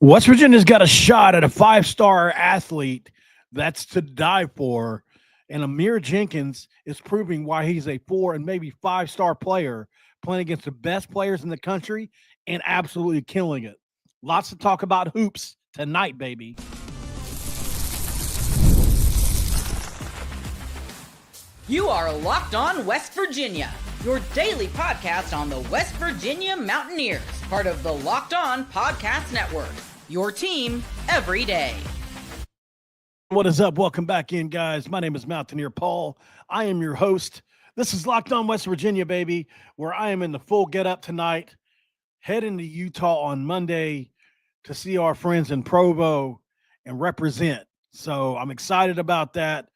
West Virginia's got a shot at a five-star athlete that's to die for. And Amir Jenkins is proving why he's a four and maybe five-star player playing against the best players in the country and absolutely killing it. Lots to talk about hoops tonight, baby. You are Locked On West Virginia, your daily podcast on the West Virginia Mountaineers, part of the Locked On Podcast Network, your team every day. What is up? Welcome back in, guys. My name is Mountaineer Paul. I am your host. This is Locked On West Virginia, baby, where I am in the full get-up tonight, heading to Utah on Monday to see our friends in Provo and represent. So I'm excited about that.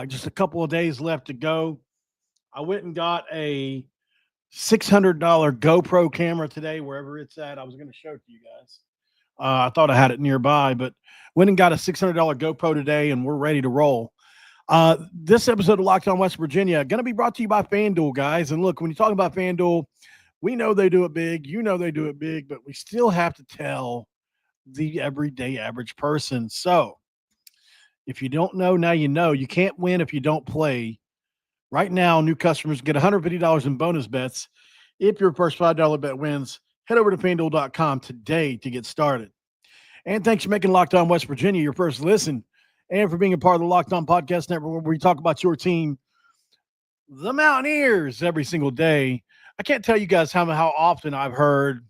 Just a couple of days left to go. I went and got a $600 GoPro camera today, wherever it's at. I was going to show it to you guys. I thought I had it nearby, but went and got a $600 GoPro today, and we're ready to roll. This episode of Locked On West Virginia going to be brought to you by FanDuel, guys. And look, when you talk about FanDuel, we know they do it big. You know they do it big, but we still have to tell the everyday average person. So if you don't know, now you know. You can't win if you don't play. Right now, new customers get $150 in bonus bets. If your first $5 bet wins, head over to FanDuel.com today to get started. And thanks for making Locked On West Virginia your first listen and for being a part of the Locked On Podcast Network, where we talk about your team, the Mountaineers, every single day. I can't tell you guys how often I've heard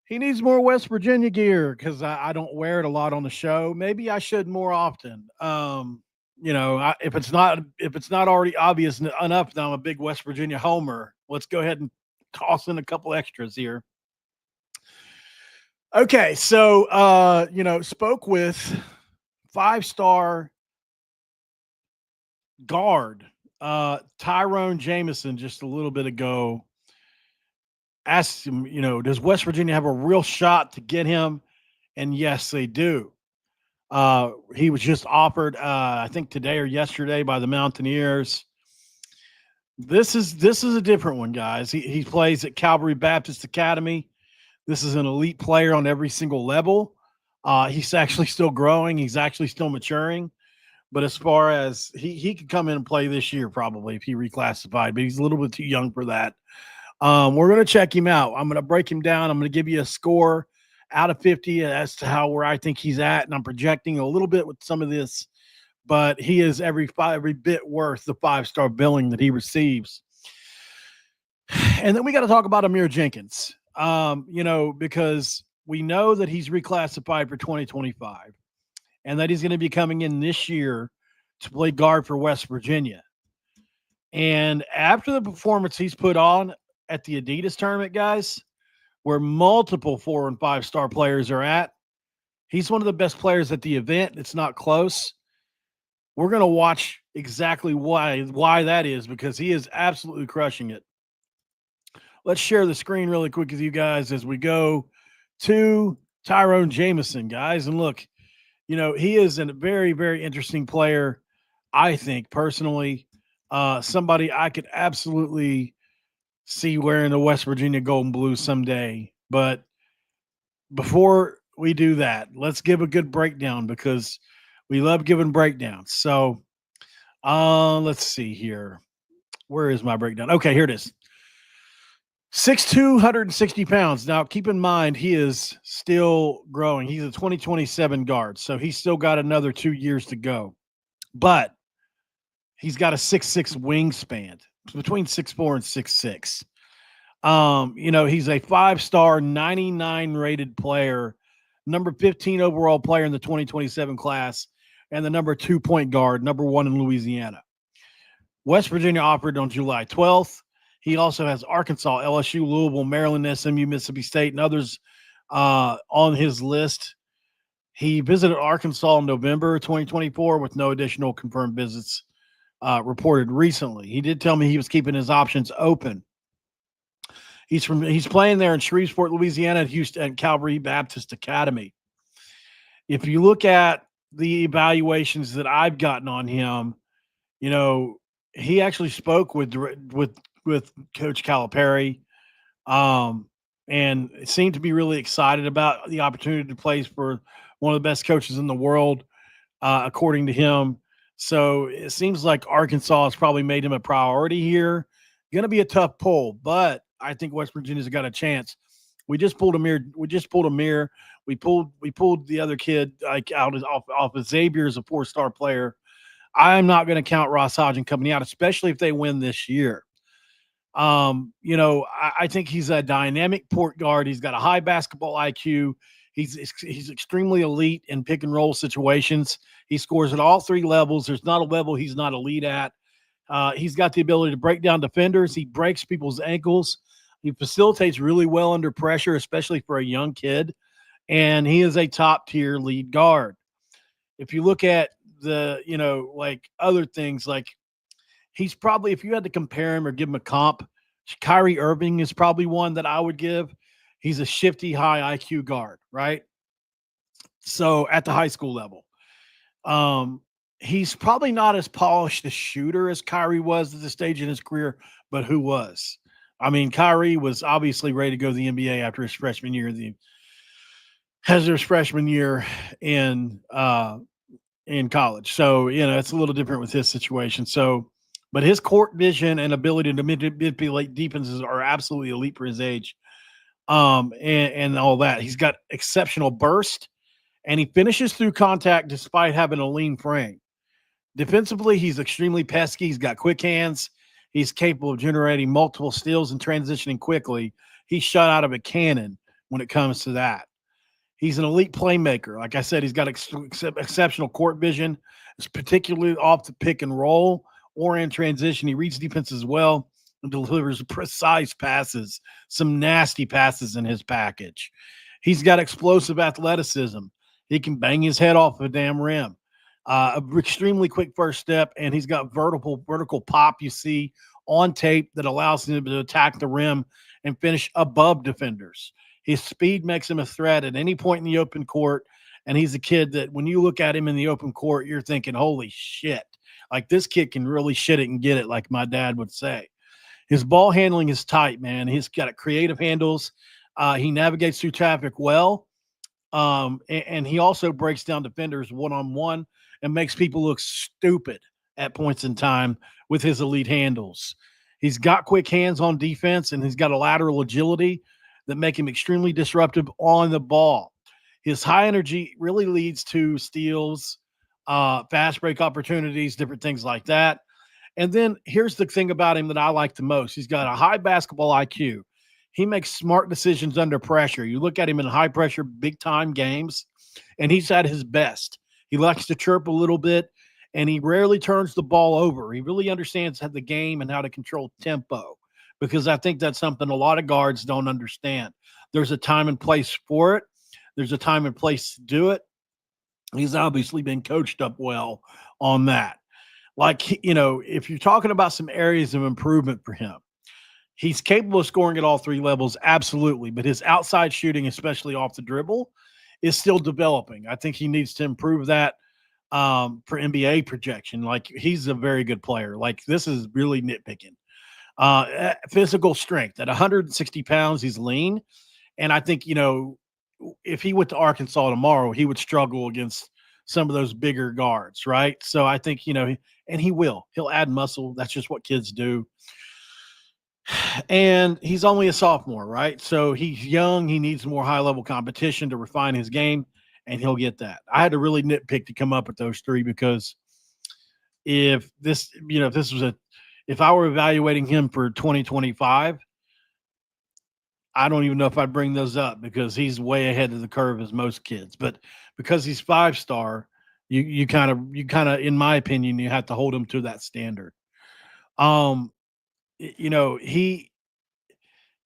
he needs more West Virginia gear because I don't wear it a lot on the show. Maybe I should more often. If it's not already obvious enough that I'm a big West Virginia homer, let's go ahead and toss in a couple extras here. Okay, so spoke with five-star guard Tyrone Jamison just a little bit ago. Asked him, does West Virginia have a real shot to get him? And yes, they do. He was just offered, I think today or yesterday, by the Mountaineers. This is a different one, guys. He plays at Calvary Baptist Academy. This is an elite player on every single level. He's actually still growing. He's actually still maturing. But as far as he could come in and play this year probably if he reclassified, but he's a little bit too young for that. We're going to check him out. I'm going to break him down. I'm going to give you a score out of 50 as to where I think he's at, and I'm projecting a little bit with some of this, but he is every bit worth the five-star billing that he receives. And then we got to talk about Amir Jenkins, because we know that he's reclassified for 2025 and that he's going to be coming in this year to play guard for West Virginia. And after the performance he's put on at the Adidas tournament, guys, where multiple 4- and 5-star players are at, he's one of the best players at the event. It's not close. We're going to watch exactly why that is, because he is absolutely crushing it. Let's share the screen really quick with you guys as we go to Tyrone Jamison, guys. And look, he is a very, very interesting player, I think, personally. Somebody I could absolutely see wearing the West Virginia gold and blue someday. But before we do that, let's give a good breakdown because we love giving breakdowns. So let's see here. Where is my breakdown? Okay, here it is. 6'2", 160 pounds. Now, keep in mind, he is still growing. He's a 2027 guard, so he's still got another 2 years to go. But he's got a 6'6" wingspan, between 6'4" and 6'6". He's a 5-star, 99 rated player, number 15 overall player in the 2027 class, and the number 2 point guard, number 1 in Louisiana. West Virginia offered on July 12th. He also has Arkansas, LSU, Louisville, Maryland, SMU, Mississippi State, and others on his list. He visited Arkansas in November 2024 with no additional confirmed visits reported recently. He did tell me he was keeping his options open. He's playing there in Shreveport, Louisiana, at Houston and Calvary Baptist Academy. If you look at the evaluations that I've gotten on him, he actually spoke with Coach Calipari. and seemed to be really excited about the opportunity to play for one of the best coaches in the world, according to him. So it seems like Arkansas has probably made him a priority here. Going to be a tough pull, but I think West Virginia's got a chance. We just pulled Amir. We pulled the other kid like out off of Xavier as a 4-star player. I'm not going to count Ross Hodge and company out, especially if they win this year. I think he's a dynamic point guard. He's got a high basketball IQ. He's extremely elite in pick and roll situations. He scores at all 3 levels. There's not a level he's not elite at. He's got the ability to break down defenders. He breaks people's ankles. He facilitates really well under pressure, especially for a young kid. And he is a top tier lead guard. If you look at the, like other things, like he's probably, if you had to compare him or give him a comp, Kyrie Irving is probably one that I would give. He's a shifty, high IQ guard, right? So at the high school level, he's probably not as polished a shooter as Kyrie was at this stage in his career, but who was? I mean, Kyrie was obviously ready to go to the NBA after his freshman year. His freshman year in college. So, it's a little different with his situation. So, but his court vision and ability to manipulate defenses are absolutely elite for his age. And all that. He's got exceptional burst, and he finishes through contact despite having a lean frame. Defensively, he's extremely pesky. He's got quick hands. He's capable of generating multiple steals and transitioning quickly. He's shot out of a cannon when it comes to that. He's an elite playmaker. Like I said, he's got exceptional court vision, particularly off the pick and roll or in transition. He reads defenses well and delivers precise passes, some nasty passes in his package. He's got explosive athleticism. He can bang his head off a damn rim. Extremely quick first step, and he's got vertical pop you see on tape that allows him to attack the rim and finish above defenders. His speed makes him a threat at any point in the open court, and he's a kid that when you look at him in the open court, you're thinking, holy shit, like this kid can really shit it and get it, like my dad would say. His ball handling is tight, man. He's got creative handles. He navigates through traffic well, and he also breaks down defenders one-on-one and makes people look stupid at points in time with his elite handles. He's got quick hands on defense, and he's got a lateral agility that make him extremely disruptive on the ball. His high energy really leads to steals, fast break opportunities, different things like that. And then here's the thing about him that I like the most. He's got a high basketball IQ. He makes smart decisions under pressure. You look at him in high pressure, big time games, and he's at his best. He likes to chirp a little bit, and he rarely turns the ball over. He really understands how the game and how to control tempo, because I think that's something a lot of guards don't understand. There's a time and place for it. There's a time and place to do it. He's obviously been coached up well on that. Like, if you're talking about some areas of improvement for him, he's capable of scoring at all 3 levels, absolutely. But his outside shooting, especially off the dribble, is still developing. I think he needs to improve that for NBA projection. Like, he's a very good player. Like, this is really nitpicking. Physical strength at 160 pounds, he's lean. And I think, if he went to Arkansas tomorrow, he would struggle against some of those bigger guards, right? So I think, and he will. He'll add muscle. That's just what kids do. And he's only a sophomore, right? So he's young. He needs more high-level competition to refine his game, and he'll get that. I had to really nitpick to come up with those 3 because if I were evaluating him for 2025, I don't even know if I'd bring those up because he's way ahead of the curve as most kids. But because he's 5-star, you kind of, in my opinion, you have to hold him to that standard. He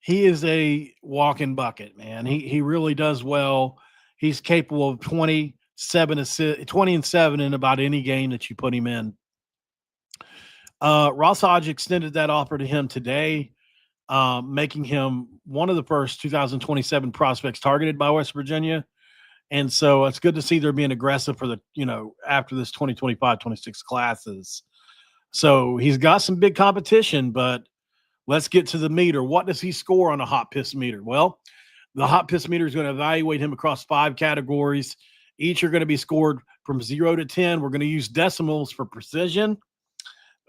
is a walking bucket, man. He really does well. He's capable of 20 and 7 in about any game that you put him in. Ross Hodge extended that offer to him today, making him one of the first 2027 prospects targeted by West Virginia. And so it's good to see they're being aggressive for after this 2025-26 classes. So he's got some big competition, but Let's get to the meter. What does he score on a hot piss meter? Well, the hot piss meter is going to evaluate him across 5 categories. Each are going to be scored from 0 to 10. We're going to use decimals for precision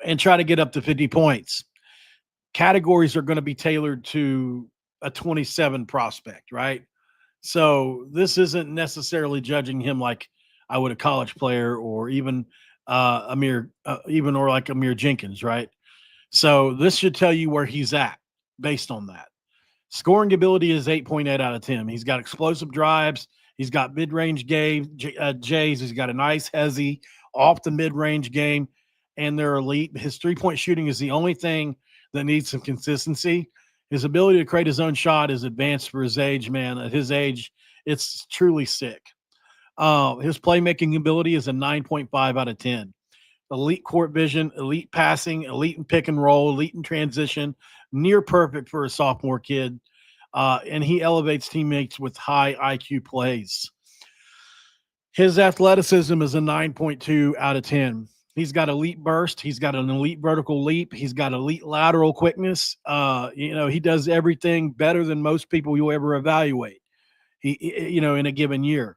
and try to get up to 50 points. Categories are going to be tailored to a 27 prospect, right? So this isn't necessarily judging him like I would a college player or even Amir Jenkins, right? So this should tell you where he's at based on that. Scoring ability is 8.8 out of 10. He's got explosive drives. He's got mid-range Jays. He's got a nice hezzy off the mid-range game, and they're elite. His three-point shooting is the only thing that needs some consistency. His ability to create his own shot is advanced for his age, man. At his age, it's truly sick. His playmaking ability is a 9.5 out of 10. Elite court vision, elite passing, elite in pick and roll, elite in transition, near perfect for a sophomore kid. And he elevates teammates with high IQ plays. His athleticism is a 9.2 out of 10. He's got elite burst. He's got an elite vertical leap. He's got elite lateral quickness. He does everything better than most people you'll ever evaluate. In a given year.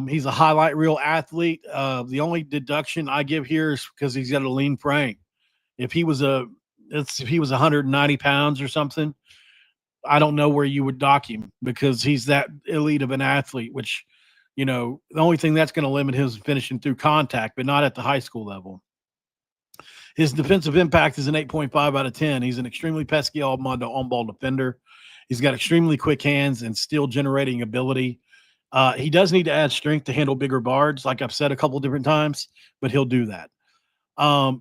He's a highlight reel athlete. The only deduction I give here is because he's got a lean frame. If he was 190 pounds or something, I don't know where you would dock him because he's that elite of an athlete, which, the only thing that's going to limit his finishing through contact, but not at the high school level. His defensive impact is an 8.5 out of 10. He's an extremely pesky on-ball defender. He's got extremely quick hands and steal generating ability. He does need to add strength to handle bigger guards, like I've said a couple different times, but he'll do that.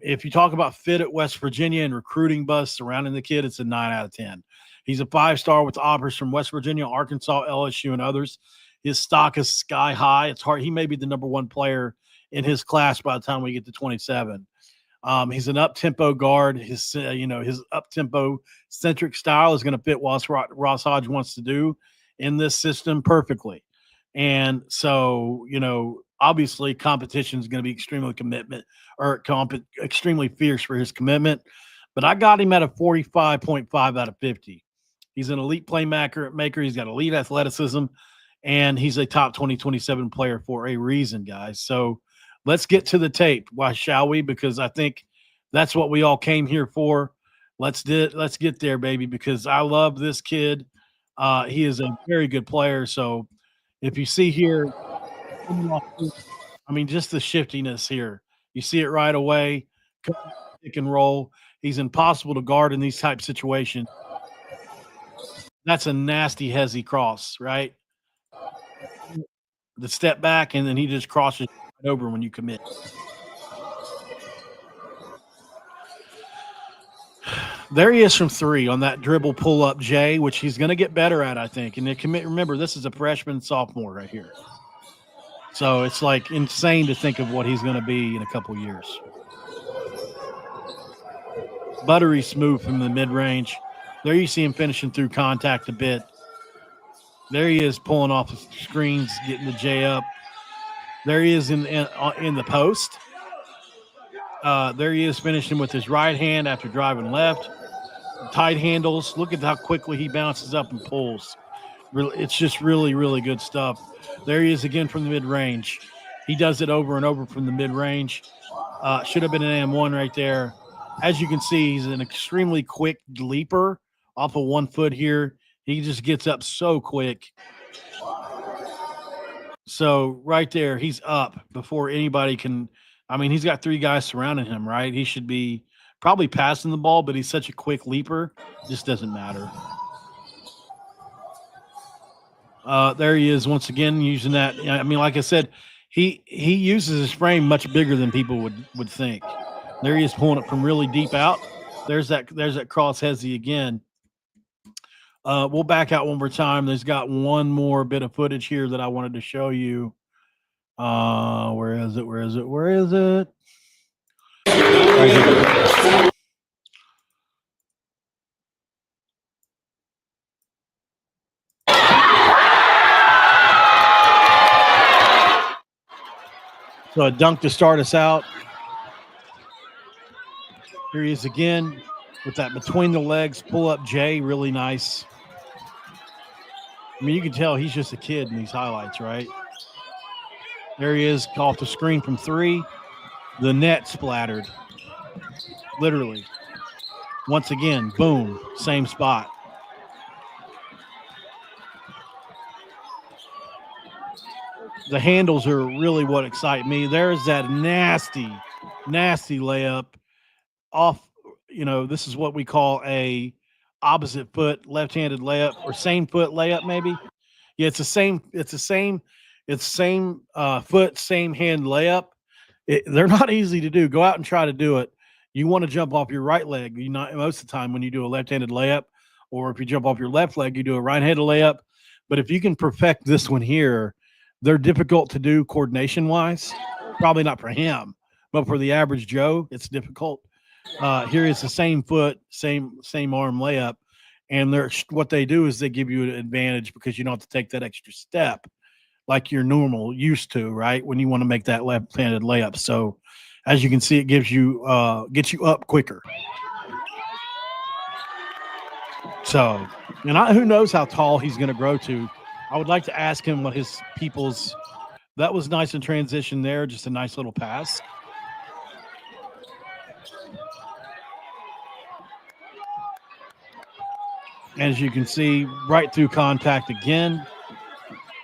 If you talk about fit at West Virginia and recruiting buzz surrounding the kid, it's a 9 out of 10. He's a 5-star with offers from West Virginia, Arkansas, LSU, and others. His stock is sky high. It's hard. He may be the number 1 player in his class by the time we get to 27. He's an up-tempo guard. His up-tempo centric style is going to fit what Ross Hodge wants to do in this system perfectly. And so, obviously competition is going to be extremely fierce for his commitment, but I got him at a 45.5 out of 50. He's an elite playmaker. He's got elite athleticism, and he's a top 2027 player for a reason, guys. So let's get to the tape. Why shall we? Because I think that's what we all came here for. Let's get there, baby, because I love this kid. He is a very good player. So if you see here, just the shiftiness here. You see it right away. Pick and roll. He's impossible to guard in these type situations. That's a nasty hezzy cross, right? The step back, and then he just crosses right over when you commit. There he is from 3 on that dribble pull-up J, which he's going to get better at, I think. And remember, this is a freshman, sophomore right here. So it's like insane to think of what he's going to be in a couple years. Buttery smooth from the mid-range. There you see him finishing through contact a bit. There he is pulling off the screens, getting the J up. There he is in the post. There he is finishing with his right hand after driving left. Tight handles. Look at how quickly he bounces up and pulls. It's just really, really good stuff. There he is again from the mid-range. He does it over and over from the mid-range. Should have been an M1 right there. As you can see, he's an extremely quick leaper off of 1 foot here. He just gets up so quick. So right there, he's up before anybody can. He's got 3 guys surrounding him, right? He should be probably passing the ball, but he's such a quick leaper. Just doesn't matter. There he is once again using that. Like I said, he uses his frame much bigger than people would think. There he is pulling it from really deep out. There's that cross hezzy again. We'll back out one more time. There's got one more bit of footage here that I wanted to show you. Where is it? Right here. So a dunk to start us out. Here he is again. with that between the legs pull up J, really nice. I mean, you can tell he's just a kid in these highlights, right? There he is off the screen from 3. The net splattered. Literally. Once again, boom, same spot. The handles are really what excite me. There's that nasty, nasty layup off. This is what we call a opposite foot left-handed layup or same foot layup, maybe. Yeah, it's the same. It's the same. It's same foot, same hand layup. They're not easy to do. Go out and try to do it. You want to jump off your right leg. You not most of the time when you do a left-handed layup, or if you jump off your left leg, you do a right-handed layup. But if you can perfect this one here, they're difficult to do coordination-wise. Probably not for him, but for the average Joe, it's difficult. Here is the same foot, same arm layup, and what they do is they give you an advantage because you don't have to take that extra step like you're normal used to, right? When you want to make that left-handed layup. So as you can see, it gets you up quicker. So, and who knows how tall he's going to grow to. I would like to ask him what his people's – that was nice in transition there, just a nice little pass. As you can see, right through contact again.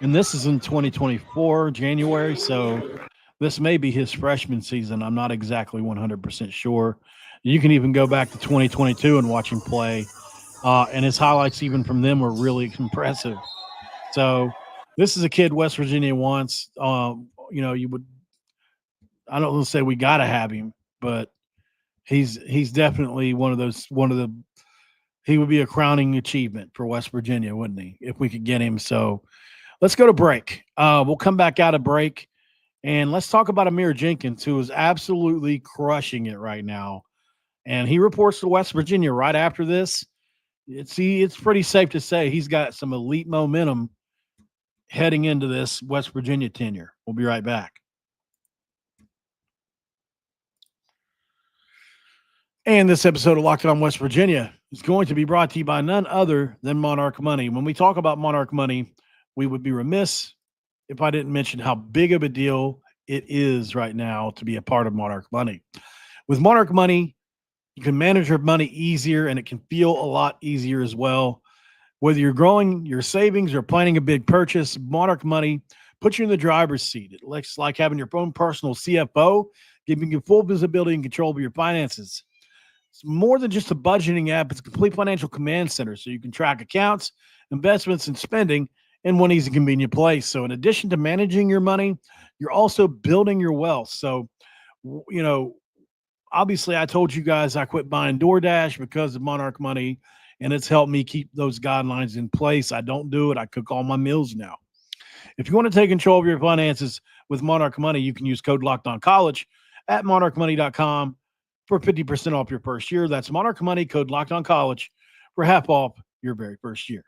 And this is in 2024, January, so this may be his freshman season. I'm not exactly 100% sure. You can even go back to 2022 and watch him play, and his highlights even from them were really impressive. So this is a kid West Virginia wants. You would – I don't want to say we got to have him, but he's definitely he would be a crowning achievement for West Virginia, wouldn't he, if we could get him? So let's go to break. We'll come back out of break, and let's talk about Amir Jenkins, who is absolutely crushing it right now. And he reports to West Virginia right after this. It's pretty safe to say he's got some elite momentum heading into this West Virginia tenure. We'll be right back. And this episode of Locked On West Virginia is going to be brought to you by none other than Monarch Money. When we talk about Monarch Money, we would be remiss if I didn't mention how big of a deal it is right now to be a part of Monarch Money. With Monarch Money, you can manage your money easier, and it can feel a lot easier as well. Whether you're growing your savings or planning a big purchase, Monarch Money puts you in the driver's seat. It looks like having your own personal CFO, giving you full visibility and control of your finances. It's more than just a budgeting app. It's a complete financial command center, so you can track accounts, investments, and spending in one easy, convenient place. So in addition to managing your money, you're also building your wealth. So, obviously I told you guys I quit buying DoorDash because of Monarch Money, and it's helped me keep those guidelines in place. I don't do it. I cook all my meals now. If you want to take control of your finances with Monarch Money, you can use code LOCKEDONCollege at monarchmoney.com for 50% off your first year. That's Monarch Money, code LOCKEDONCollege for half off your very first year.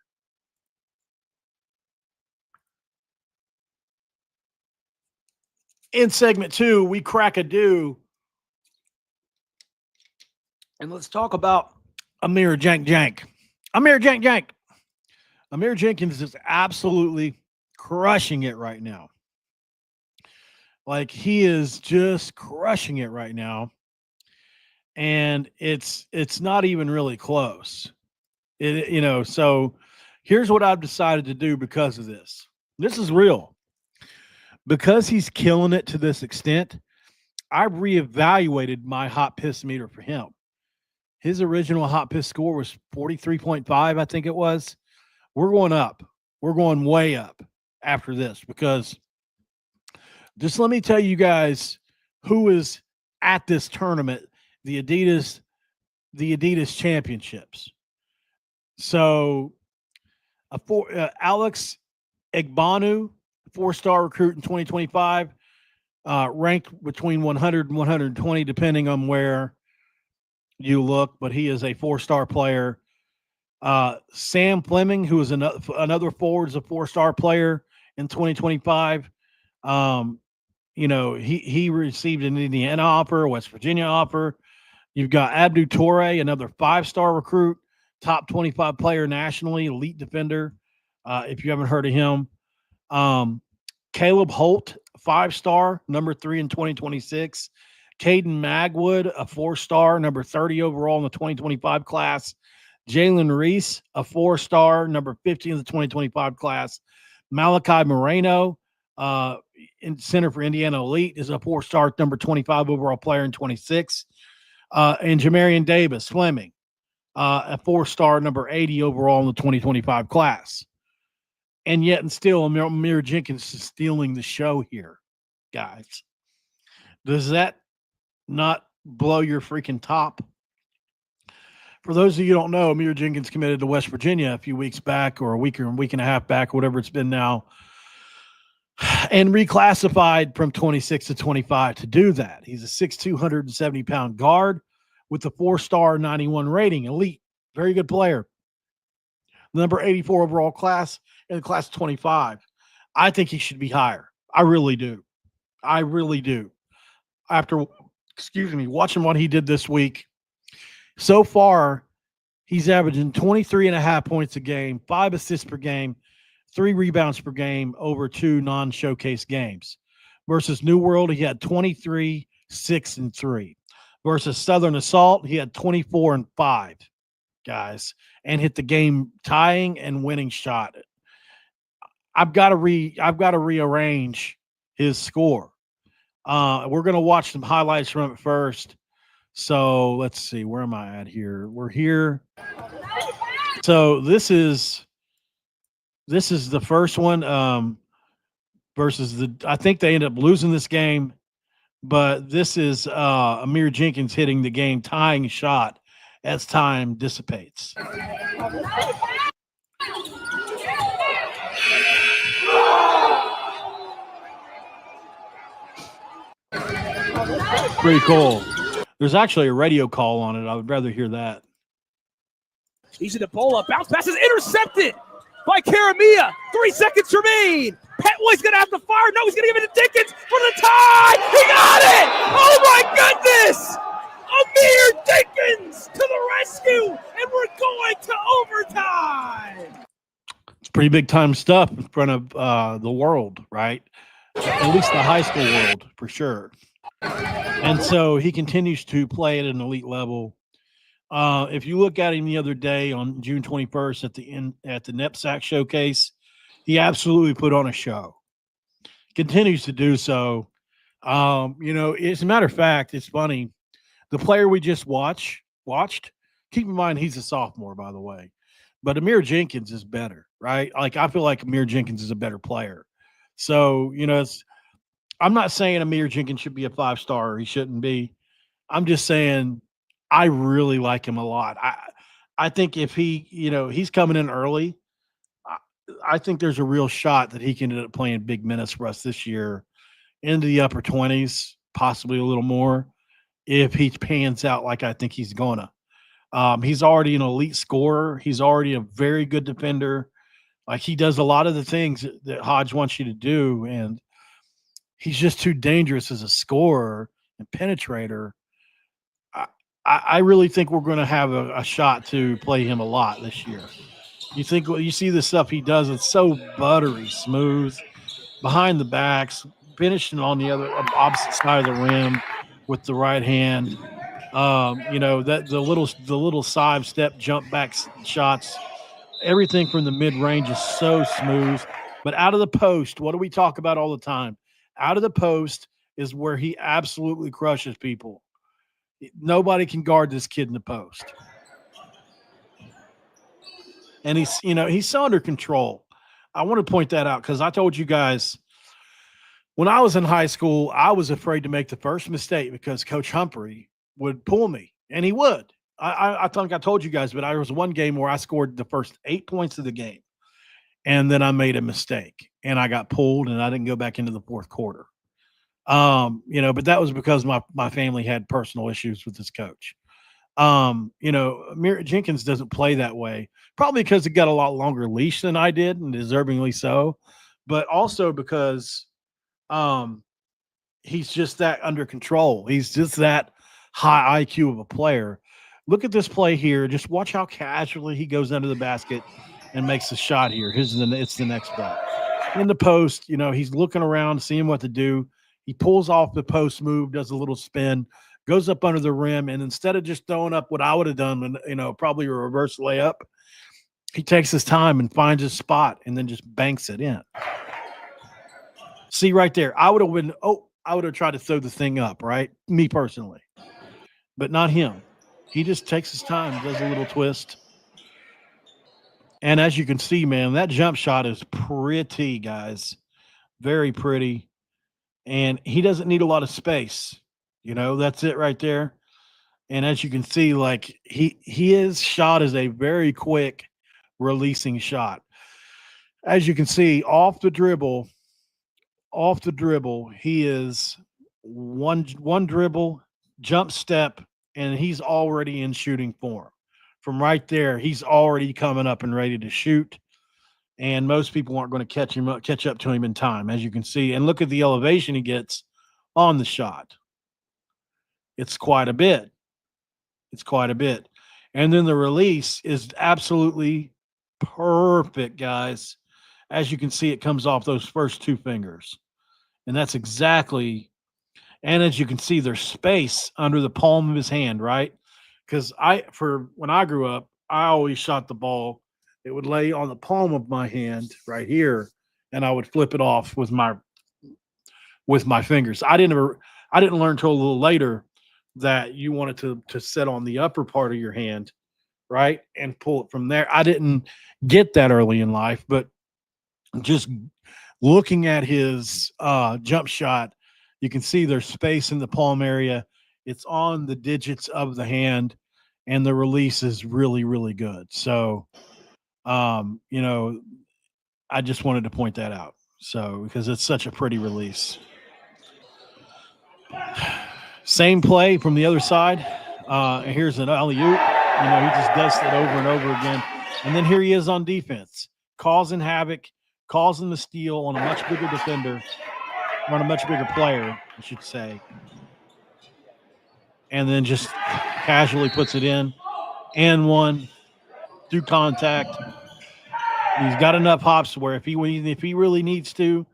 In segment 2, we crack a do. And let's talk about Amir Jenkins. Amir Jenkins is absolutely crushing it right now. Like, he is just crushing it right now. And it's not even really close. So here's what I've decided to do because of this. This is real. Because he's killing it to this extent, I reevaluated my hot piss meter for him. His original hot piss score was 43.5, I think it was. We're going up. We're going way up after this, because just let me tell you guys who is at this tournament, the Adidas Championships. So Alex Egbanu, 4-star recruit in 2025, ranked between 100 and 120, depending on where you look, but he is a 4-star player. Sam Fleming, who is another forward, is a 4-star player in 2025. He received an Indiana offer, a West Virginia offer. You've got Abdu Torre, another 5-star recruit, top 25 player nationally, elite defender. If you haven't heard of him, Caleb Holt, 5-star, number 3 in 2026. Caden Magwood, a 4-star, number 30 overall in the 2025 class. Jalen Reese, a 4-star, number 50 in the 2025 class. Malachi Moreno, in center for Indiana Elite, is a 4-star, number 25 overall player in 26. And Jamarian Davis Fleming, a 4-star, number 80 overall in the 2025 class. And yet and still, Amir Jenkins is stealing the show here, guys. Does that not blow your freaking top? For those of you who don't know, Amir Jenkins committed to West Virginia a few weeks back, or a week and a half back, whatever it's been now, and reclassified from 26 to 25 to do that. He's a 6'2", 270-pound guard with a 4-star 91 rating, elite, very good player. Number 84 overall class in the class of 25. I think he should be higher. I really do. After, watching what he did this week, so far, he's averaging 23.5 points a game, 5 assists per game, 3 rebounds per game over 2 non-showcase games. Versus New World, he had 23, 6, and 3. Versus Southern Assault, he had 24 and 5, guys, and hit the game tying and winning shot. I've got to rearrange his score. We're going to watch some highlights from it first. So let's see, where am I at here? We're here. So this is the first one versus I think they ended up losing this game, but this is Amir Jenkins hitting the game tying shot as time dissipates. Pretty cool. There's actually a radio call on it. I would rather hear that. Easy to bowl up. Bounce pass is intercepted by Karamia. 3 seconds remain. Petway's going to have to fire. No, he's going to give it to Jenkins for the tie. He got it. Oh, my goodness. Amir Jenkins to the rescue, and we're going to overtime. It's pretty big time stuff in front of the world, right? At least the high school world, for sure. And so he continues to play at an elite level. If you look at him the other day on June 21st at the NEPSAC showcase, he absolutely put on a show. Continues to do so. As a matter of fact, it's funny. The player we just watched, keep in mind he's a sophomore, by the way. But Amir Jenkins is better, right? Like, I feel like Amir Jenkins is a better player. So, I'm not saying Amir Jenkins should be a 5-star or he shouldn't be. I'm just saying I really like him a lot. I think if he's coming in early, I think there's a real shot that he can end up playing big minutes for us this year into the upper 20s, possibly a little more, if he pans out like I think he's gonna. He's already an elite scorer. He's already a very good defender. Like, he does a lot of the things that Hodge wants you to do, and he's just too dangerous as a scorer and penetrator. I really think we're going to have a shot to play him a lot this year. You see the stuff he does, it's so buttery smooth, behind the backs, finishing on the opposite side of the rim with the right hand. That the little side step jump back shots, everything from the mid range is so smooth. But out of the post, what do we talk about all the time? Out of the post is where he absolutely crushes people. Nobody can guard this kid in the post. And he's so under control. I want to point that out because I told you guys when I was in high school, I was afraid to make the first mistake because Coach Humphrey would pull me, and he would. I think I told you guys, but there was one game where I scored the first 8 points of the game, and then I made a mistake, and I got pulled, and I didn't go back into the fourth quarter. But that was because my family had personal issues with this coach. Amir Jenkins doesn't play that way, probably because he got a lot longer leash than I did, and deservingly so, but also because he's just that under control. He's just that high IQ of a player. Look at this play here. Just watch how casually he goes under the basket and makes the shot here. It's the next play. In the post, he's looking around, seeing what to do. He pulls off the post move, does a little spin, goes up under the rim, and instead of just throwing up what I would have done, probably a reverse layup, he takes his time and finds his spot and then just banks it in. See right there, I would have tried to throw the thing up, right? Me personally, but not him. He just takes his time, does a little twist. And as you can see, man, that jump shot is pretty, guys. Very pretty. And he doesn't need a lot of space. That's it right there. And as you can see, like his shot is a very quick releasing shot. As you can see, off the dribble, he is one dribble, jump step, and he's already in shooting form. From right there, he's already coming up and ready to shoot. And most people aren't going to catch up to him in time, as you can see. And look at the elevation he gets on the shot. It's quite a bit. And then the release is absolutely perfect, guys. As you can see, it comes off those first two fingers. And that's exactly, and as you can see, there's space under the palm of his hand, right? Because when I grew up, I always shot the ball. It would lay on the palm of my hand right here, and I would flip it off with my fingers. I didn't learn until a little later that you wanted to set on the upper part of your hand, right, and pull it from there. I didn't get that early in life, but just looking at his jump shot, you can see there's space in the palm area. It's on the digits of the hand, and the release is really, really good. So, I just wanted to point that out. So, because it's such a pretty release. Same play from the other side. And here's an alley-oop. He just does it over and over again. And then here he is on defense, causing havoc, causing the steal on a much bigger defender, on a much bigger player, I should say. And then just casually puts it in and one through contact. He's got enough hops where if he really needs to,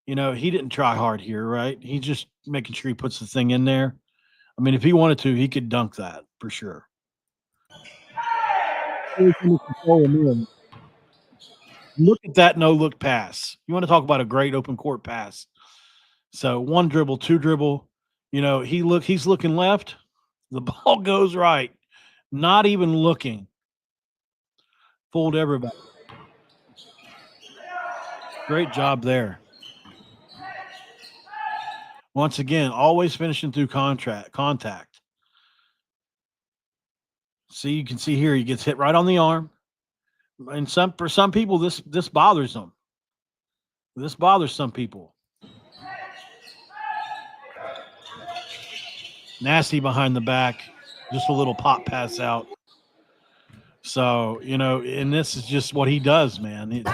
he didn't try hard here, right? He's just making sure he puts the thing in there. I mean, if he wanted to, he could dunk that for sure. Look at that no-look pass. You want to talk about a great open court pass. So one dribble, two dribble. He's looking left. The ball goes right. Not even looking. Fooled everybody. Great job there. Once again, always finishing through contact. See, you can see here he gets hit right on the arm. And for some people, this bothers them. This bothers some people. Nasty behind the back, just a little pop pass out. So, and this is just what he does, man.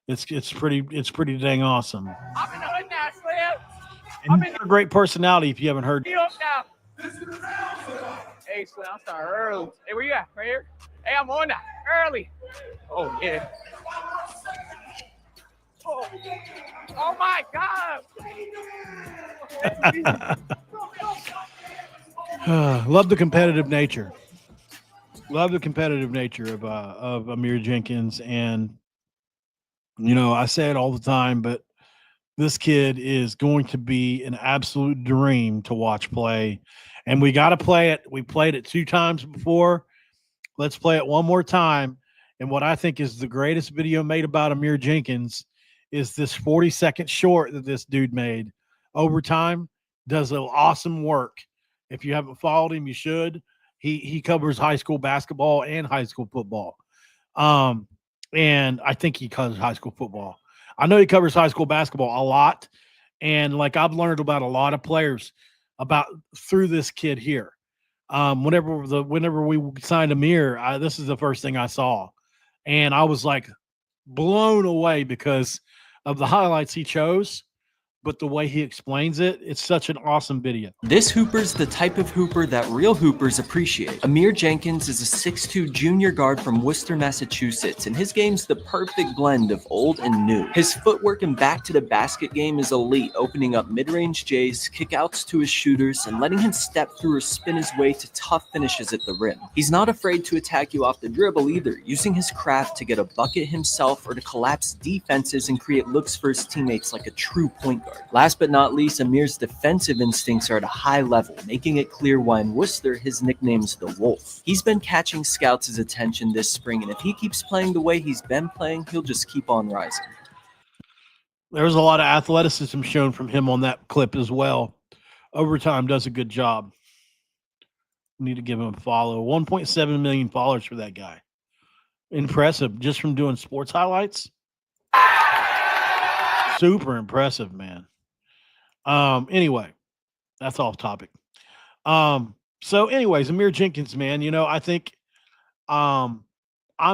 It's pretty dang awesome. And he's a great personality if you haven't heard. Hey, Slim, I'm starting early. Hey, where you at? Right here? Hey, I'm on that early. Oh, yeah. Oh my God. Love the competitive nature. Love the competitive nature of Amir Jenkins. And, I say it all the time, but this kid is going to be an absolute dream to watch play. And we got to play it. We played it 2 times before. Let's play it one more time. And what I think is the greatest video made about Amir Jenkins is this 40-second short that this dude made. Overtime, does awesome work. If you haven't followed him, you should. He covers high school basketball and high school football. And I think he covers high school football. I know he covers high school basketball a lot. And like I've learned about a lot of players through this kid here. Whenever we signed Amir, this is the first thing I saw. And I was like blown away because of the highlights he chose. but the way he explains it, it's such an awesome video. This Hooper's the type of Hooper that real Hoopers appreciate. Amir Jenkins is a 6'2" junior guard from Worcester, Massachusetts, and his game's the perfect blend of old and new. His footwork and back-to-the-basket game is elite, opening up mid-range J's, kickouts to his shooters, and letting him step through or spin his way to tough finishes at the rim. He's not afraid to attack you off the dribble either, using his craft to get a bucket himself or to collapse defenses and create looks for his teammates like a true point guard. Last but not least, Amir's defensive instincts are at a high level, making it clear why in Worcester his nickname's the Wolf. He's been catching scouts' attention this spring, and if he keeps playing the way he's been playing, he'll just keep on rising. There's a lot of athleticism shown from him on that clip as well. Overtime does a good job. Need to give him a follow. 1.7 million followers for that guy. Impressive, just from doing sports highlights. Super impressive, man. Anyway, that's off topic. So anyways, Amir Jenkins, man, I think I'm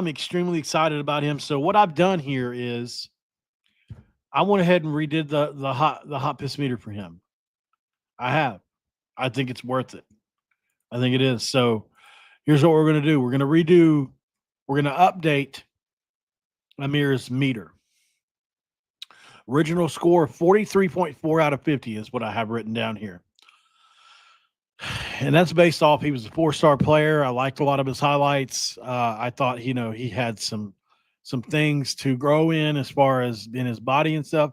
extremely excited about him. So what I've done here is I went ahead and redid the hot piss meter for him. I have. I think it's worth it. I think it is. So here's what we're going to do. We're going to update Amir's meter. Original score 43.4 out of 50 is what I have written down here. And that's based off he was a 4-star player. I liked a lot of his highlights. I thought, he had some things to grow in as far as in his body and stuff.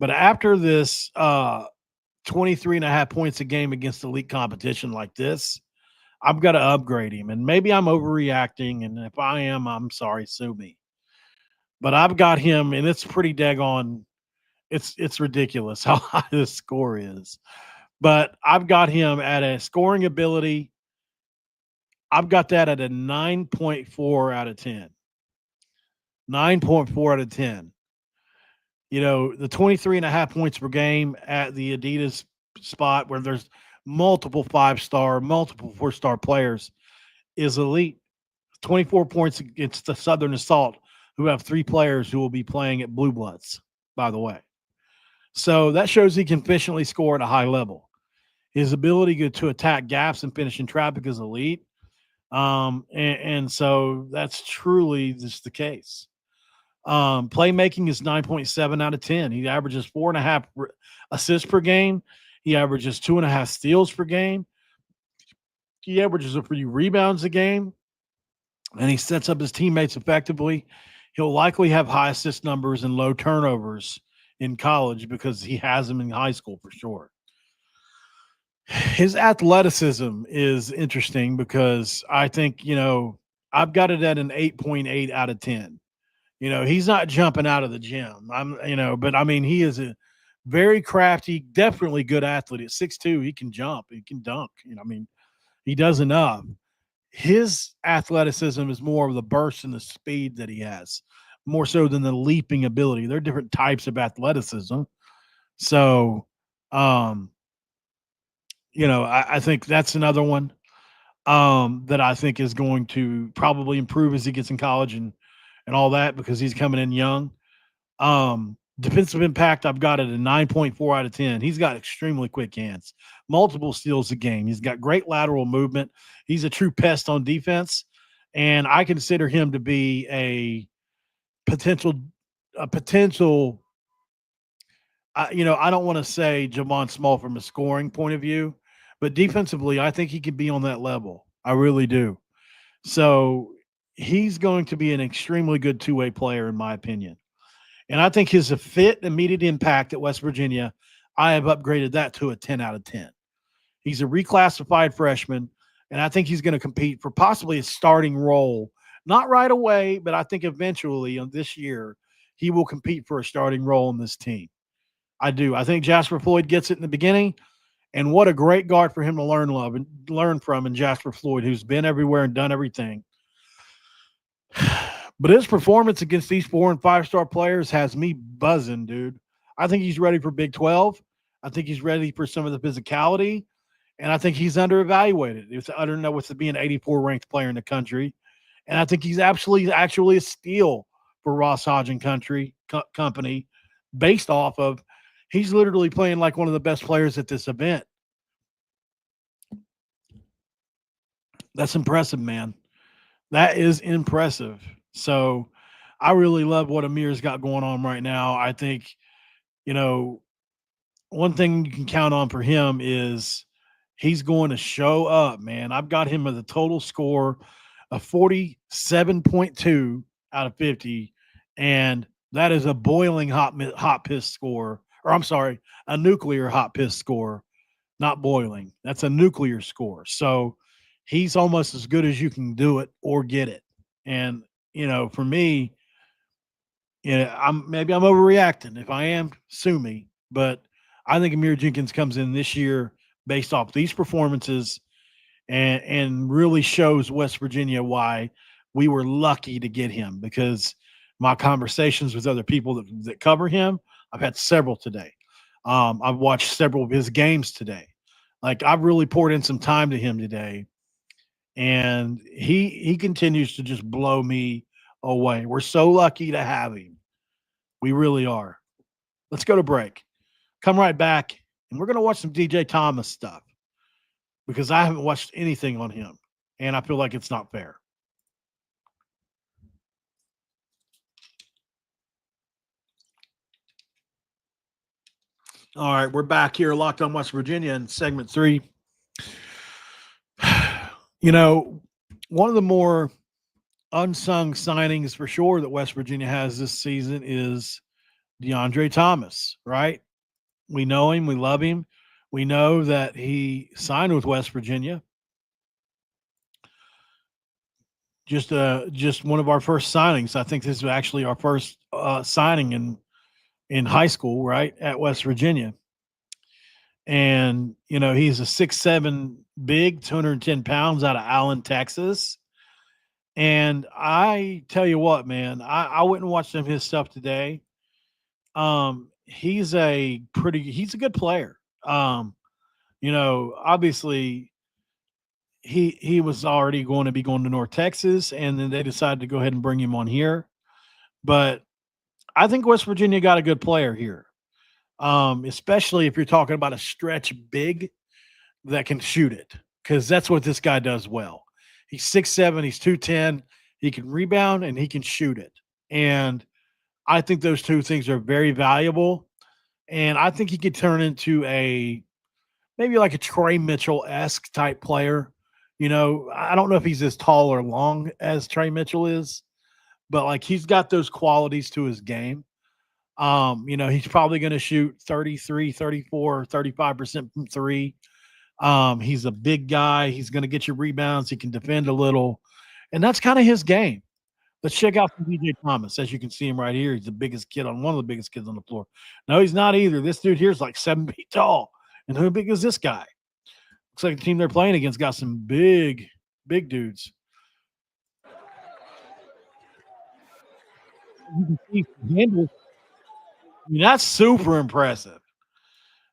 But after this 23.5 points a game against elite competition like this, I've got to upgrade him. And maybe I'm overreacting. And if I am, I'm sorry, sue me. But I've got him, and it's pretty daggone. It's ridiculous how high this score is. But I've got him at a scoring ability. I've got that at a 9.4 out of 10. 9.4 out of 10. The 23.5 points per game at the Adidas spot where there's multiple 5-star, multiple 4-star players is elite. 24 points against the Southern Assault, who have 3 players who will be playing at Blue Bloods, by the way. So that shows he can efficiently score at a high level. His ability to attack gaps and finish in traffic is elite. And so that's truly just the case. Playmaking is 9.7 out of 10. He averages 4.5 assists per game. He averages 2.5 steals per game. He averages a few rebounds a game. And he sets up his teammates effectively. He'll likely have high assist numbers and low turnovers in college because he has them in high school for sure. His athleticism is interesting because I think, I've got it at an 8.8 out of 10. He's not jumping out of the gym. But I mean, he is a very crafty, definitely good athlete. At 6'2", he can jump, he can dunk. He does enough. His athleticism is more of the burst and the speed that he has, more so than the leaping ability. There are different types of athleticism. So, I think that's another one that I think is going to probably improve as he gets in college and all that because he's coming in young. Defensive impact, I've got it at 9.4 out of 10. He's got extremely quick hands, multiple steals a game. He's got great lateral movement. He's a true pest on defense, and I consider him to be a potential. I don't want to say Javon Small from a scoring point of view, but defensively, I think he could be on that level. I really do. So he's going to be an extremely good two-way player, in my opinion. And I think his immediate impact at West Virginia, I have upgraded that to a 10 out of 10. He's a reclassified freshman, and I think he's going to compete for possibly a starting role. Not right away, but I think eventually this year he will compete for a starting role in this team. I do. I think Jasper Floyd gets it in the beginning, and what a great guard for him to learn from in Jasper Floyd, who's been everywhere and done everything. But his performance against these 4- and 5-star players has me buzzing, dude. I think he's ready for Big 12. I think he's ready for some of the physicality, and I think he's underevaluated. I don't know what's to be an 84 ranked player in the country, and I think he's actually a steal for Ross Hodge and Company, based off of He's literally playing like one of the best players at this event. That's impressive, man. That is impressive. So I really love what Amir's got going on right now. I think, one thing you can count on for him is he's going to show up, man. I've got him with a total score of 47.2 out of 50. And that is a boiling hot piss score. Or I'm sorry, a nuclear hot piss score, not boiling. That's a nuclear score. So he's almost as good as you can do it or get it. And, for me, I'm overreacting. If I am, sue me. But I think Amir Jenkins comes in this year based off these performances and really shows West Virginia why we were lucky to get him, because my conversations with other people that cover him, I've had several today. I've watched several of his games today. Like, I've really poured in some time to him today, and he continues to just blow me away. We're so lucky to have him. We really are. Let's go to break. Come right back, and we're going to watch some DJ Thomas stuff because I haven't watched anything on him, and I feel like it's not fair. All right, we're back here, Locked on West Virginia, in segment 3. One of the more unsung signings for sure that West Virginia has this season is DeAndre Thomas, right? We know him. We love him. We know that he signed with West Virginia. Just one of our first signings. I think this is actually our first signing in high school, right, at West Virginia. And, he's a 6'7" big, 210 pounds out of Allen, Texas. And I tell you what, man, I went and watched some of his stuff today. He's a good player. Obviously he was already going to be going to North Texas, and then they decided to go ahead and bring him on here. But I think West Virginia got a good player here. Especially if you're talking about a stretch big that can shoot it, because that's what this guy does well. He's 6'7", he's 210, he can rebound and he can shoot it. And I think those two things are very valuable. And I think he could turn into maybe like a Trey Mitchell-esque type player. I don't know if he's as tall or long as Trey Mitchell is, but like he's got those qualities to his game. He's probably going to shoot 33, 34, 35% from three. He's a big guy. He's going to get you rebounds. He can defend a little. And that's kind of his game. Let's check out DJ Thomas. As you can see him right here, he's one of the biggest kids on the floor. No, he's not either. This dude here is like 7 feet tall. And how big is this guy? Looks like the team they're playing against got some big dudes. You can see handles. That's super impressive.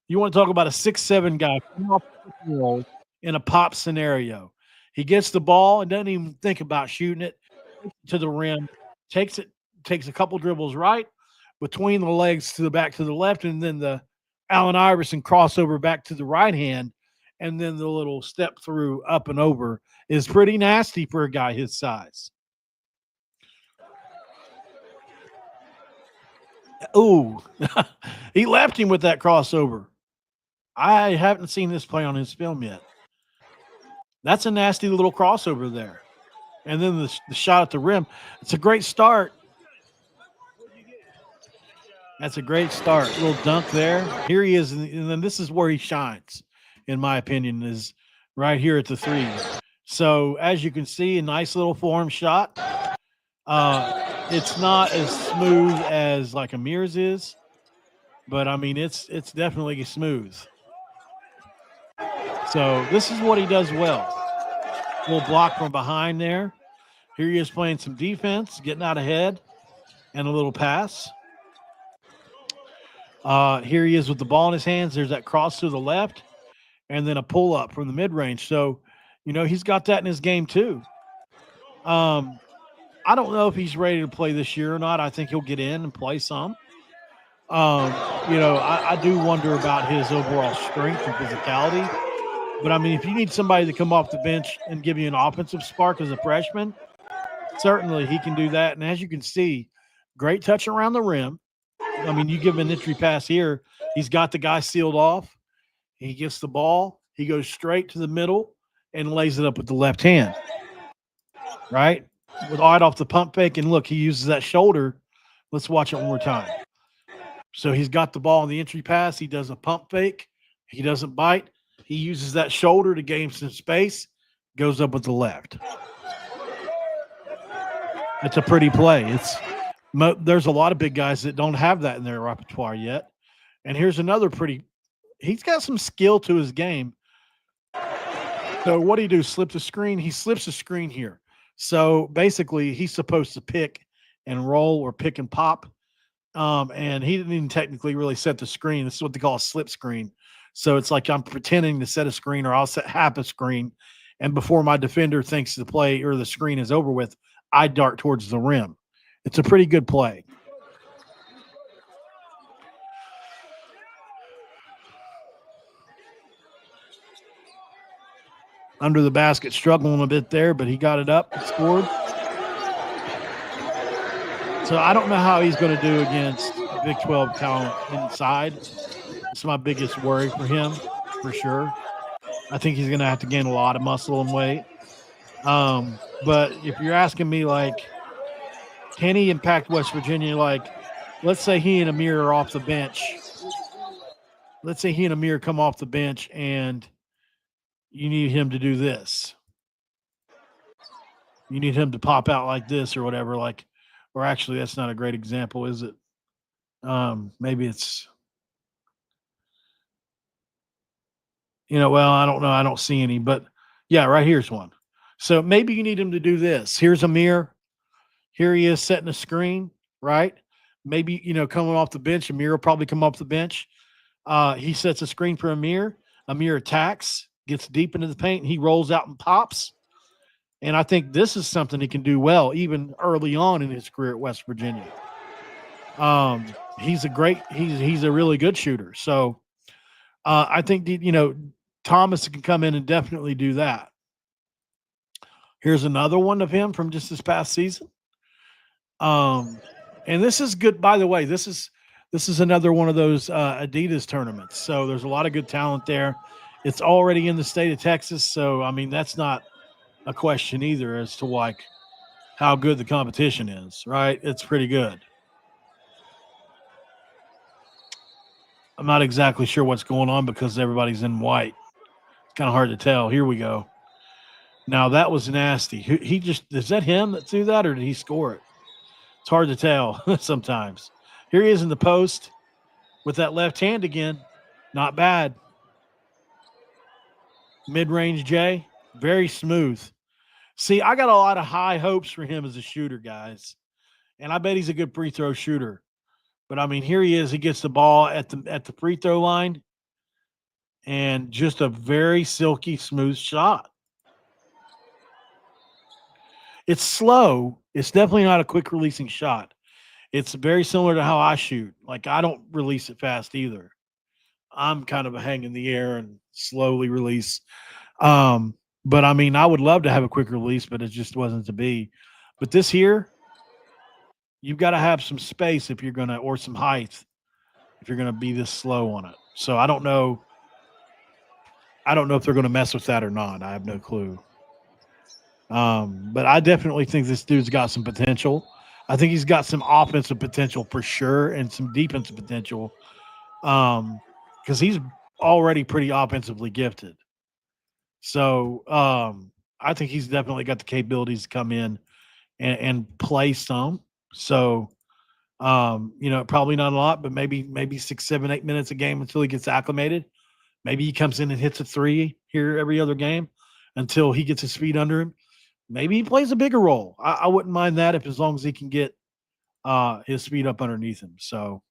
You want to talk about a 6'7" guy in a pop scenario. He gets the ball and doesn't even think about shooting it to the rim. Takes a couple dribbles right between the legs to the back to the left, and then the Allen Iverson crossover back to the right hand, and then the little step through up and over is pretty nasty for a guy his size. Ooh, he left him with that crossover. I haven't seen this play on his film yet. That's a nasty little crossover there. And then the shot at the rim. It's a great start. That's a great start. Little dunk there. Here he is. And then this is where he shines, in my opinion, is right here at the three. So as you can see, a nice little form shot. It's not as smooth as like Amir's is, but I mean, it's definitely smooth. So this is what he does well. Little block from behind there. Here he is playing some defense, getting out ahead, and a little pass. Here he is with the ball in his hands. There's that cross to the left, and then a pull up from the mid range. So, he's got that in his game too. I don't know if he's ready to play this year or not. I think he'll get in and play some. I do wonder about his overall strength and physicality. But I mean, if you need somebody to come off the bench and give you an offensive spark as a freshman, certainly he can do that. And as you can see, great touch around the rim. I mean, you give him an entry pass here, he's got the guy sealed off. He gets the ball, he goes straight to the middle and lays it up with the left hand, right? Right off the pump fake. And look, he uses that shoulder. Let's watch it one more time. So he's got the ball in the entry pass. He does a pump fake. He doesn't bite. He uses that shoulder to gain some space, goes up with the left. It's a pretty play. There's a lot of big guys that don't have that in their repertoire yet. And here's another he's got some skill to his game. So what do you do? Slip the screen? He slips the screen here. So basically he's supposed to pick and roll or pick and pop. And he didn't even technically really set the screen. This is what they call a slip screen. So it's like I'm pretending to set a screen, or I'll set half a screen. And before my defender thinks the play or the screen is over with, I dart towards the rim. It's a pretty good play. Under the basket, struggling a bit there, but he got it up and scored. So I don't know how he's going to do against Big 12 talent inside. It's my biggest worry for him, for sure. I think he's going to have to gain a lot of muscle and weight. But if you're asking me, like, can he impact West Virginia? Like, let's say he and Amir are off the bench. Let's say he and Amir come off the bench and you need him to do this. You need him to pop out like this or whatever. Like, or actually, that's not a great example, is it? Maybe it's, well, I don't know. I don't see any, but yeah, right here's one. So maybe you need him to do this. Here's Amir. Here he is setting a screen, right? Maybe, coming off the bench, Amir will probably come off the bench. He sets a screen for Amir. Amir attacks, gets deep into the paint, and he rolls out and pops. And I think this is something he can do well, even early on in his career at West Virginia. He's a really good shooter. So I think, Thomas can come in and definitely do that. Here's another one of him from just this past season. And this is good, by the way. This is another one of those Adidas tournaments. So there's a lot of good talent there. It's already in the state of Texas. So, I mean, that's not a question either as to like how good the competition is, right? It's pretty good. I'm not exactly sure what's going on because everybody's in white. It's kind of hard to tell. Here we go. Now that was nasty. Is that him that threw that or did he score it? It's hard to tell sometimes. Here he is in the post with that left hand again. Not bad. Mid-range J, very smooth. See, I got a lot of high hopes for him as a shooter, guys. And I bet he's a good free throw shooter. But, I mean, here he is. He gets the ball at the free throw line. And just a very silky, smooth shot. It's slow. It's definitely not a quick releasing shot. It's very similar to how I shoot. Like, I don't release it fast either. I'm kind of a hang in the air and slowly release. But, I mean, I would love to have a quick release, but it just wasn't to be. But this here, you've got to have some space if you're going to – or some height if you're going to be this slow on it. So, I don't know if they're going to mess with that or not. I have no clue. But I definitely think this dude's got some potential. I think he's got some offensive potential for sure and some defensive potential because he's already pretty offensively gifted. So I think he's definitely got the capabilities to come in and play some. So, probably not a lot, but maybe 6, 7, 8 minutes a game until he gets acclimated. Maybe he comes in and hits a 3 here every other game until he gets his feet under him. Maybe he plays a bigger role. I wouldn't mind that as long as he can get his feet up underneath him. So,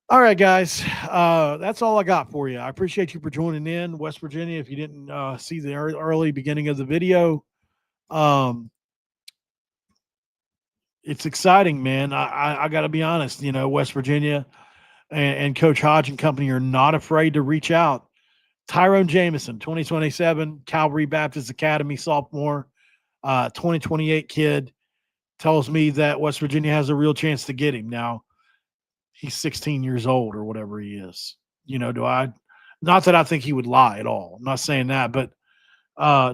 all right, guys, that's all I got for you. I appreciate you for joining in, West Virginia. If you didn't see the early beginning of the video, it's exciting, man. I got to be honest. West Virginia and Coach Hodge and company are not afraid to reach out. Tyrone Jameson, 2027, Calvary Baptist Academy sophomore, 2028 kid, tells me that West Virginia has a real chance to get him. Now, he's 16 years old or whatever he is. Not that I think he would lie at all. I'm not saying that, but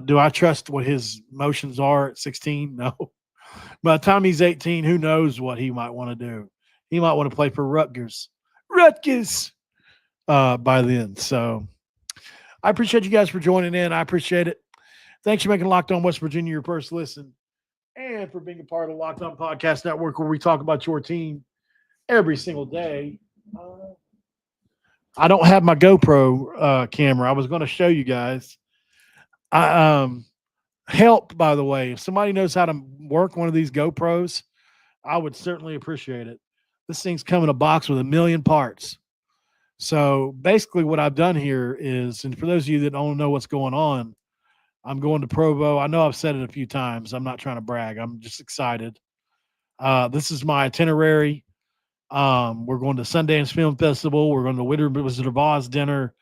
do I trust what his motions are at 16? No. By the time he's 18, who knows what he might want to do? He might want to play for Rutgers by then. So I appreciate you guys for joining in. I appreciate it. Thanks for making Locked On West Virginia your first listen and for being a part of the Locked On Podcast Network, where we talk about your team every single day. I don't have my GoPro camera. I was going to show you guys. Help, by the way. If somebody knows how to work one of these GoPros, I would certainly appreciate it. This thing's come in a box with 1 million parts. So basically what I've done here is, and for those of you that don't know what's going on, I'm going to Provo. I know I've said it a few times. I'm not trying to brag. I'm just excited. This is my itinerary. We're going to Sundance Film Festival. We're going to Winter Wizard of Oz dinner.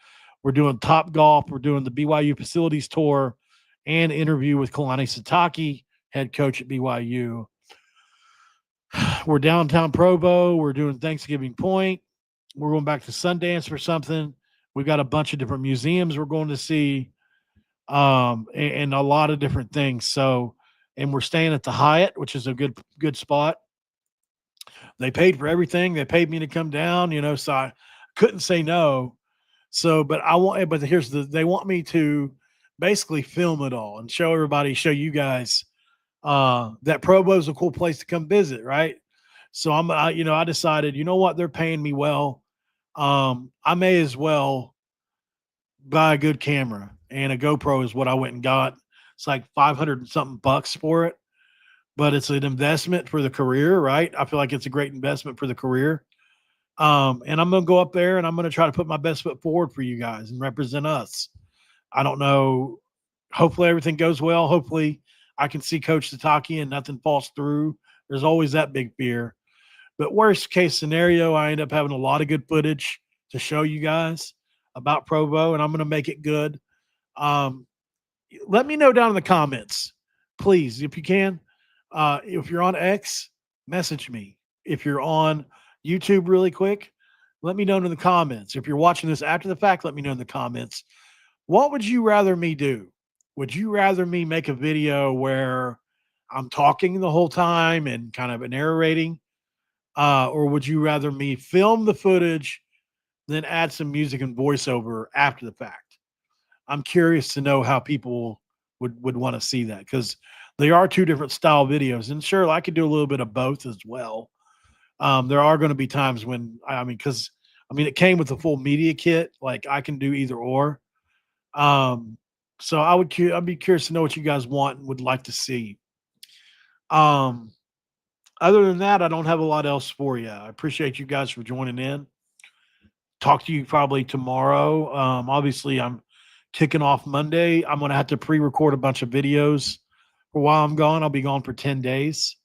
We're doing Top Golf. We're doing the BYU facilities tour and interview with Kalani Sitake, head coach at BYU. We're downtown Provo. We're doing Thanksgiving Point. We're going back to Sundance for something. We've got a bunch of different museums we're going to see, and a lot of different things. So, and we're staying at the Hyatt, which is a good spot. They paid for everything. They paid me to come down, so I couldn't say no. So, but they want me to basically film it all and show you guys that Provo is a cool place to come visit, right? So I decided, you know what, they're paying me well. I may as well buy a good camera, and a GoPro is what I went and got. It's like 500 and something bucks for it, but it's an investment for the career, right? I feel like it's a great investment for the career. And I'm going to go up there and I'm going to try to put my best foot forward for you guys and represent us. I don't know. Hopefully everything goes well. Hopefully I can see Coach Sitake and nothing falls through. There's always that big fear. But worst case scenario, I end up having a lot of good footage to show you guys about Provo, and I'm going to make it good. Let me know down in the comments, please, if you can. If you're on X, message me. If you're on YouTube really quick, let me know in the comments. If you're watching this after the fact, let me know in the comments. What would you rather me do? Would you rather me make a video where I'm talking the whole time and kind of narrating? Or would you rather me film the footage, then add some music and voiceover after the fact? I'm curious to know how people would want to see that, because they are two different style videos. And sure, I could do a little bit of both as well. There are going to be times when, it came with the full media kit. Like, I can do either or. So I'd be curious to know what you guys want and would like to see. Other than that, I don't have a lot else for you. I appreciate you guys for joining in. Talk to you probably tomorrow. Obviously, I'm kicking off Monday. I'm going to have to pre-record a bunch of videos for while I'm gone. I'll be gone for 10 days.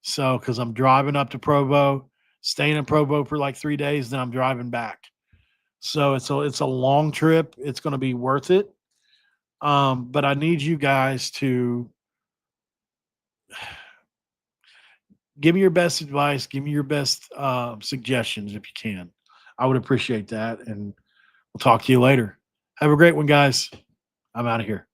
So, because I'm driving up to Provo, staying in Provo for like 3 days, then I'm driving back. So it's a long trip. It's going to be worth it. But I need you guys to give me your best advice. Give me your best suggestions if you can. I would appreciate that. And we'll talk to you later. Have a great one, guys. I'm out of here.